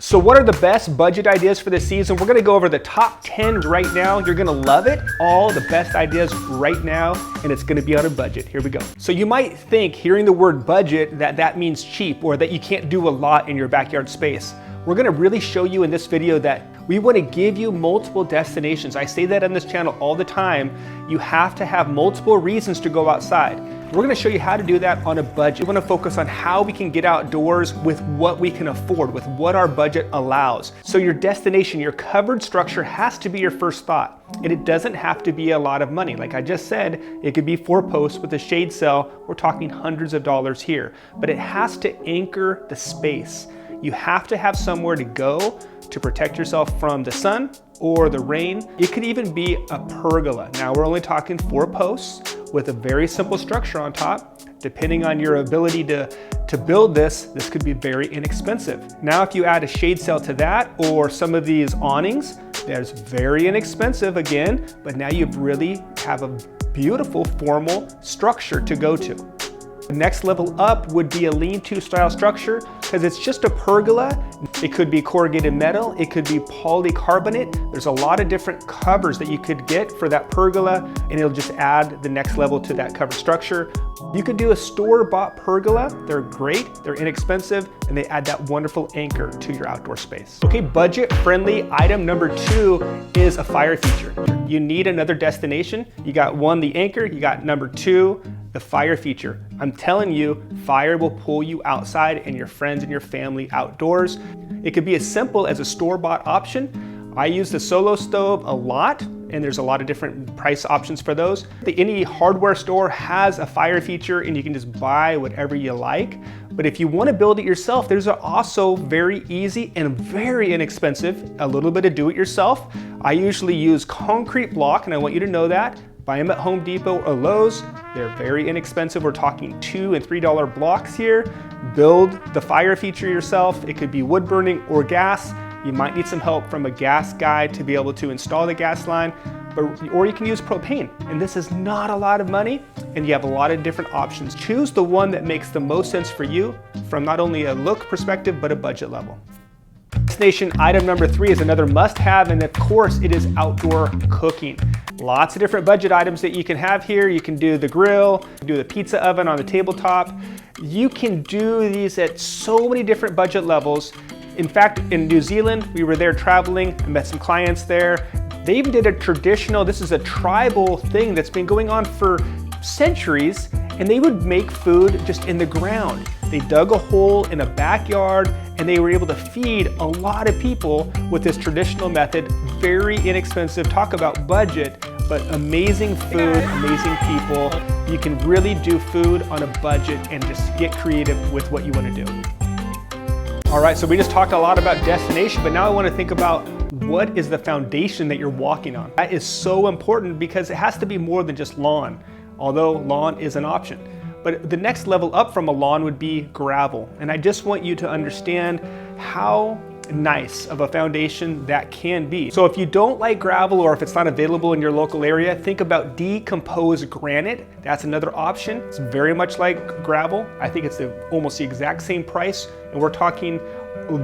So what are the best budget ideas for this season? We're gonna go over the top 10 right now. You're gonna love it. All the best ideas right now, and it's gonna be on a budget. Here we go. So you might think, hearing the word budget, that means cheap or that you can't do a lot in your backyard space. We're gonna really show you in this video that we wanna give you multiple destinations. I say that on this channel all the time. You have to have multiple reasons to go outside. We're gonna show you how to do that on a budget. We wanna focus on how we can get outdoors with what we can afford, with what our budget allows. So your destination, your covered structure has to be your first thought. And it doesn't have to be a lot of money. Like I just said, it could be 4 posts with a shade sail. We're talking hundreds of dollars here. But it has to anchor the space. You have to have somewhere to go to protect yourself from the sun or the rain. It could even be a pergola. Now we're only talking 4 posts with a very simple structure on top. Depending on your ability to build this could be very inexpensive. Now if you add a shade sail to that or some of these awnings, that's very inexpensive again, but now you really have a beautiful formal structure to go to. The next level up would be a lean-to style structure because it's just a pergola. It could be corrugated metal, it could be polycarbonate. There's a lot of different covers that you could get for that pergola, and it'll just add the next level to that cover structure. You could do a store-bought pergola. They're great, they're inexpensive, and they add that wonderful anchor to your outdoor space. Okay, budget-friendly item number 2 is a fire feature. You need another destination. You got 1, the anchor, you got number 2, the fire feature. I'm telling you, fire will pull you outside and your friends and your family outdoors. It could be as simple as a store-bought option. I use the Solo Stove a lot, and there's a lot of different price options for those. Any hardware store has a fire feature and you can just buy whatever you like. But if you want to build it yourself, there's also very easy and very inexpensive, a little bit of do-it-yourself. I usually use concrete block, and I want you to know that. Buy them at Home Depot or Lowe's. They're very inexpensive. We're talking $2 and $3 blocks here. Build the fire feature yourself. It could be wood burning or gas. You might need some help from a gas guy to be able to install the gas line, or you can use propane. And this is not a lot of money, and you have a lot of different options. Choose the one that makes the most sense for you from not only a look perspective, but a budget level. Destination item number 3 is another must-have, and of course it is outdoor cooking. Lots of different budget items that you can have here. You can do the grill, do the pizza oven on the tabletop. You can do these at so many different budget levels. In fact, in New Zealand, we were there traveling. I met some clients there. They even did a traditional, this is a tribal thing that's been going on for centuries, and they would make food just in the ground. They dug a hole in a backyard and they were able to feed a lot of people with this traditional method. Very inexpensive. Talk about budget, but amazing food, amazing people. You can really do food on a budget and just get creative with what you want to do. All right, so we just talked a lot about destination, but now I want to think about what is the foundation that you're walking on. That is so important because it has to be more than just lawn, although lawn is an option. But the next level up from a lawn would be gravel. And I just want you to understand how nice of a foundation that can be. So if you don't like gravel, or if it's not available in your local area, think about decomposed granite. That's another option. It's very much like gravel. I think it's almost the exact same price. And we're talking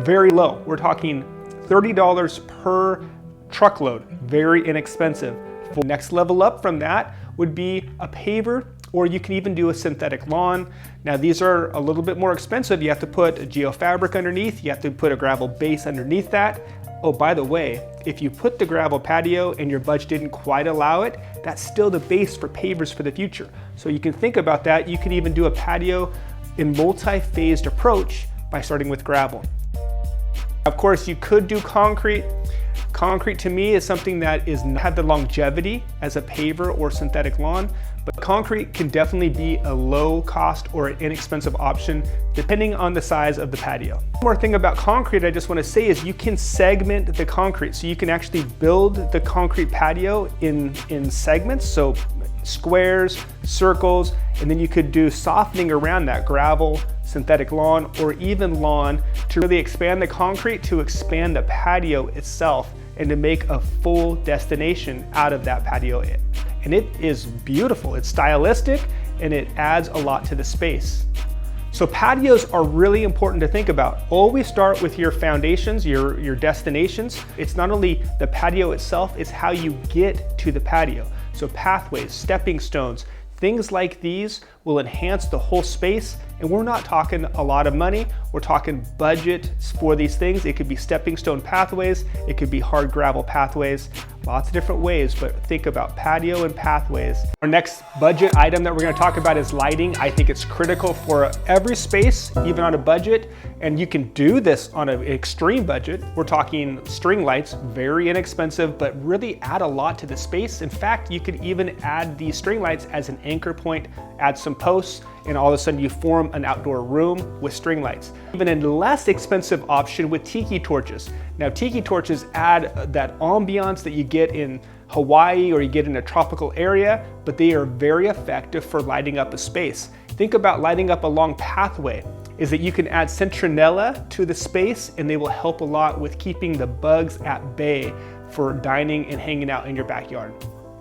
very low. We're talking $30 per truckload. Very inexpensive. Next level up from that would be a paver, or you can even do a synthetic lawn. Now these are a little bit more expensive. You have to put a geofabric underneath. You have to put a gravel base underneath that. Oh, by the way, if you put the gravel patio and your budget didn't quite allow it, that's still the base for pavers for the future. So you can think about that. You can even do a patio in multi-phased approach by starting with gravel. Of course, you could do concrete. Concrete to me is something that is not have the longevity as a paver or synthetic lawn, but concrete can definitely be a low cost or an inexpensive option depending on the size of the patio. One more thing about concrete I just want to say is you can segment the concrete. So you can actually build the concrete patio in segments, so squares, circles, and then you could do softening around that, gravel, synthetic lawn, or even lawn, to really expand the concrete, to expand the patio itself, and to make a full destination out of that patio. And it is beautiful, it's stylistic, and it adds a lot to the space. So patios are really important to think about. Always start with your foundations, your destinations. It's not only the patio itself, it's how you get to the patio. So pathways, stepping stones, things like these will enhance the whole space. And we're not talking a lot of money. We're talking budget for these things. It could be stepping stone pathways. It could be hard gravel pathways. Lots of different ways, but think about patio and pathways. Our next budget item that we're going to talk about is lighting. I think it's critical for every space, even on a budget. And you can do this on an extreme budget. We're talking string lights, very inexpensive, but really add a lot to the space. In fact, you could even add these string lights as an anchor point, add some posts, and all of a sudden you form an outdoor room with string lights. Even a less expensive option with tiki torches. Now tiki torches add that ambiance that you get in Hawaii or you get in a tropical area, but they are very effective for lighting up a space. Think about lighting up a long pathway, is that you can add citronella to the space and they will help a lot with keeping the bugs at bay for dining and hanging out in your backyard.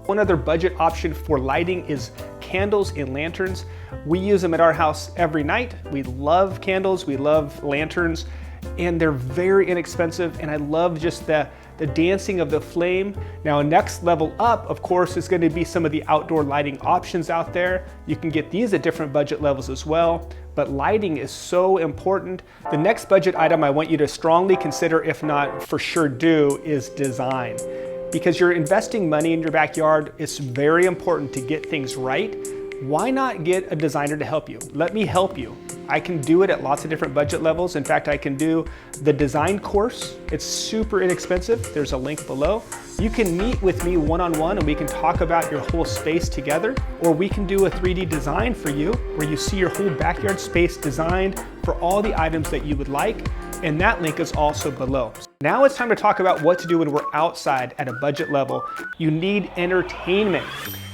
One other budget option for lighting is candles and lanterns. We use them at our house every night. We love candles, we love lanterns, and they're very inexpensive, and I love just the dancing of the flame. Now, next level up, of course, is going to be some of the outdoor lighting options out there. You can get these at different budget levels as well, but lighting is so important. The next budget item I want you to strongly consider, if not for sure do, is design. Because you're investing money in your backyard, it's very important to get things right. Why not get a designer to help you? Let me help you. I can do it at lots of different budget levels. In fact, I can do the design course. It's super inexpensive. There's a link below. You can meet with me one-on-one and we can talk about your whole space together, or we can do a 3D design for you where you see your whole backyard space designed for all the items that you would like. And that link is also below. Now it's time to talk about what to do when we're outside at a budget level. You need entertainment.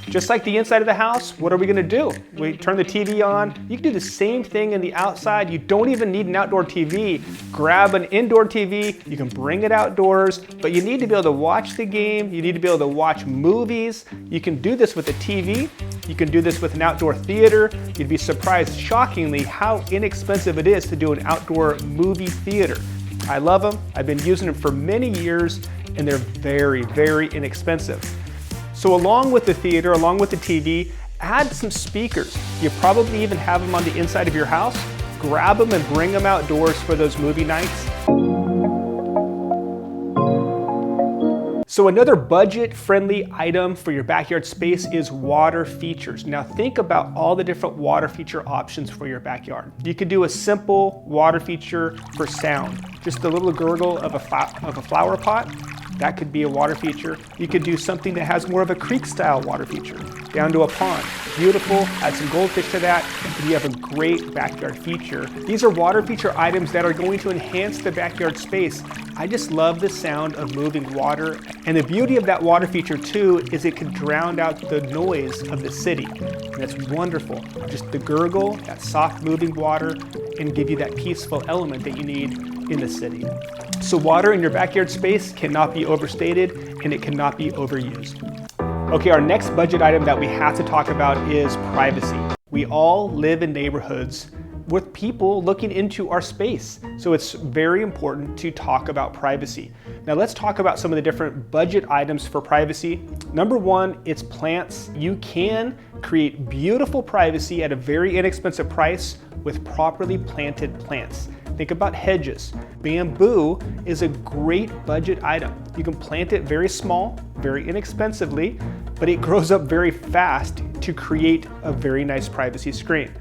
Just like the inside of the house, what are we gonna do? We turn the TV on. You can do the same thing in the outside. You don't even need an outdoor TV. Grab an indoor TV, you can bring it outdoors, but you need to be able to watch the game. You need to be able to watch movies. You can do this with a TV. You can do this with an outdoor theater. You'd be surprised, shockingly, how inexpensive it is to do an outdoor movie theater. I love them. I've been using them for many years, and they're very, very inexpensive. So along with the theater, along with the TV, add some speakers. You probably even have them on the inside of your house. Grab them and bring them outdoors for those movie nights. So another budget-friendly item for your backyard space is water features. Now think about all the different water feature options for your backyard. You could do a simple water feature for sound. Just a little gurgle of a flower pot. That could be a water feature. You could do something that has more of a creek-style water feature, down to a pond. Beautiful, add some goldfish to that, and you have a great backyard feature. These are water feature items that are going to enhance the backyard space. I just love the sound of moving water. And the beauty of that water feature too is it can drown out the noise of the city. And that's wonderful. Just the gurgle, that soft moving water, and give you that peaceful element that you need in the city. So water in your backyard space cannot be overstated and it cannot be overused. Okay, our next budget item that we have to talk about is privacy. We all live in neighborhoods with people looking into our space. So it's very important to talk about privacy. Now let's talk about some of the different budget items for privacy. Number one, it's plants. You can create beautiful privacy at a very inexpensive price with properly planted plants. Think about hedges. Bamboo is a great budget item. You can plant it very small, very inexpensively, but it grows up very fast to create a very nice privacy screen.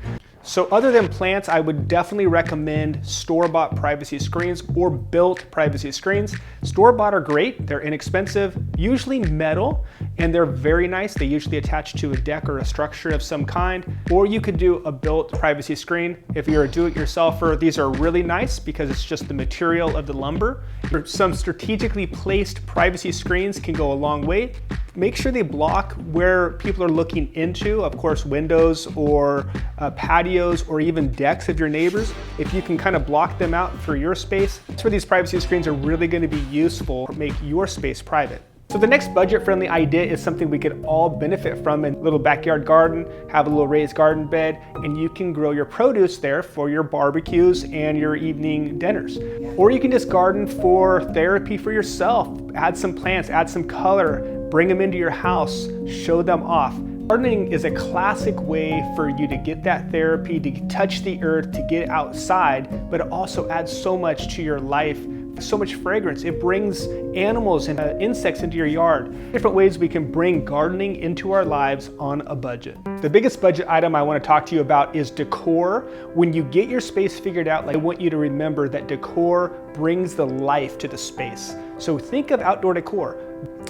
So other than plants, I would definitely recommend store-bought privacy screens or built privacy screens. Store-bought are great, they're inexpensive, usually metal, and they're very nice. They usually attach to a deck or a structure of some kind, or you could do a built privacy screen. If you're a do-it-yourselfer, these are really nice because it's just the material of the lumber. Some strategically placed privacy screens can go a long way. Make sure they block where people are looking into, of course, windows or patios or even decks of your neighbors. If you can kind of block them out for your space, that's where these privacy screens are really going to be useful to make your space private. So the next budget-friendly idea is something we could all benefit from in a little backyard garden, have a little raised garden bed, and you can grow your produce there for your barbecues and your evening dinners. Or you can just garden for therapy for yourself. Add some plants, add some color, bring them into your house, show them off. Gardening is a classic way for you to get that therapy, to touch the earth, to get outside, but it also adds so much to your life, so much fragrance. It brings animals and insects into your yard. Different ways we can bring gardening into our lives on a budget. The biggest budget item I want to talk to you about is decor. When you get your space figured out, I want you to remember that decor brings the life to the space. So think of outdoor decor.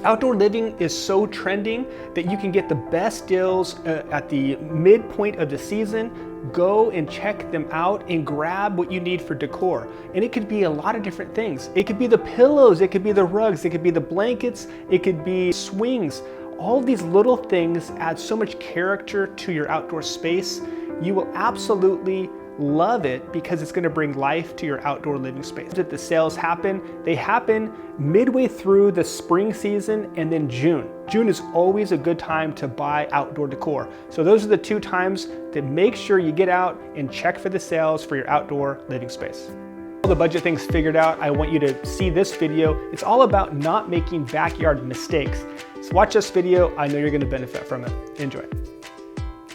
Outdoor living is so trending that you can get the best deals at the midpoint of the season. Go and check them out and grab what you need for decor. And it could be a lot of different things. It could be the pillows, it could be the rugs, it could be the blankets, it could be swings. All these little things add so much character to your outdoor space. You will absolutely love it because it's going to bring life to your outdoor living space. The sales happen, they happen midway through the spring season and then June. June is always a good time to buy outdoor decor. So those are the two times to make sure you get out and check for the sales for your outdoor living space. All the budget things figured out, I want you to see this video. It's all about not making backyard mistakes. So watch this video, I know you're going to benefit from it. Enjoy.